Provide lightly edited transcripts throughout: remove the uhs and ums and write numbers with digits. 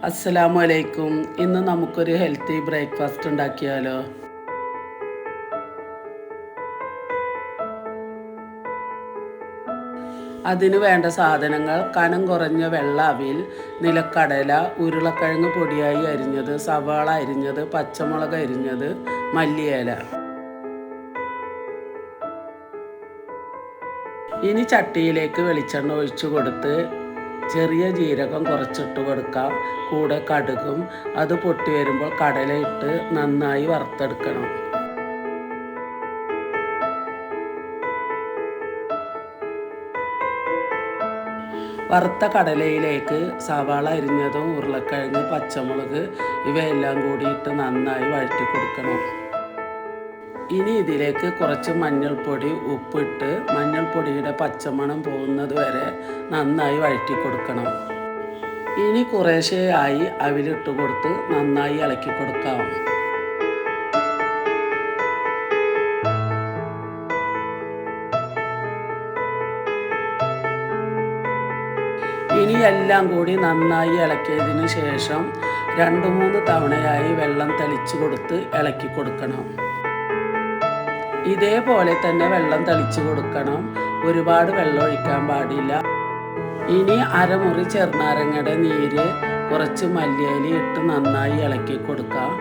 അസ്സലാമു അലൈക്കും. ഇന്ന് നമുക്കൊരു ഹെൽത്തി ബ്രേക്ക്ഫാസ്റ്റ് ഉണ്ടാക്കിയാലോ? അതിന് വേണ്ട സാധനങ്ങൾ: കനം കുറഞ്ഞ വെള്ള അവിൽ, നിലക്കടല, ഉരുളക്കിഴങ്ങ് പൊടിയായി അരിഞ്ഞത്, സവാള അരിഞ്ഞത്, പച്ചമുളക് അരിഞ്ഞത്, മല്ലിയില. ഇനി ചട്ടിയിലേക്ക് വെളിച്ചെണ്ണ ഒഴിച്ചു കൊടുത്ത് ചെറിയ ജീരകം കുറച്ചിട്ട് കൊടുക്കാം. കൂടെ കടുകും. അത് പൊട്ടി വരുമ്പോൾ കടല ഇട്ട് നന്നായി വറുത്തെടുക്കണം. വറുത്ത കടലയിലേക്ക് സവാള അരിഞ്ഞതും ഉരുളക്കിഴങ്ങ്, പച്ചമുളക് ഇവയെല്ലാം കൂടിയിട്ട് നന്നായി വഴറ്റി കൊടുക്കണം. ഇനി ഇതിലേക്ക് കുറച്ച് മഞ്ഞൾപ്പൊടി, ഉപ്പിട്ട് മഞ്ഞൾപ്പൊടിയുടെ പച്ചമണം പോകുന്നത് വരെ നന്നായി വഴറ്റി കൊടുക്കണം. ഇനി കുറേശ്ശെയായി അവിലിട്ട് കൊടുത്ത് നന്നായി ഇളക്കി കൊടുക്കാം. ഇനി എല്ലാം കൂടി നന്നായി ഇളക്കിയതിന് ശേഷം 2-3 തവണയായി വെള്ളം തളിച്ചു കൊടുത്ത് ഇളക്കി കൊടുക്കണം. ഇതേപോലെ തന്നെ വെള്ളം തളിച്ചു കൊടുക്കണം. ഒരുപാട് വെള്ളം ഒഴിക്കാൻ പാടില്ല. ഇനി അരമുറി ചെറുനാരങ്ങയുടെ നീര്, കുറച്ച് മല്ലിയില ഇട്ട് നന്നായി ഇളക്കി കൊടുക്കാം.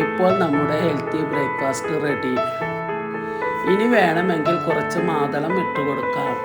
ഇപ്പോൾ നമ്മുടെ ഹെൽത്തി ബ്രേക്ക്ഫാസ്റ്റ് റെഡി. ഇനി വേണമെങ്കിൽ കുറച്ച് മാതളം ഇട്ട് കൊടുക്കാം.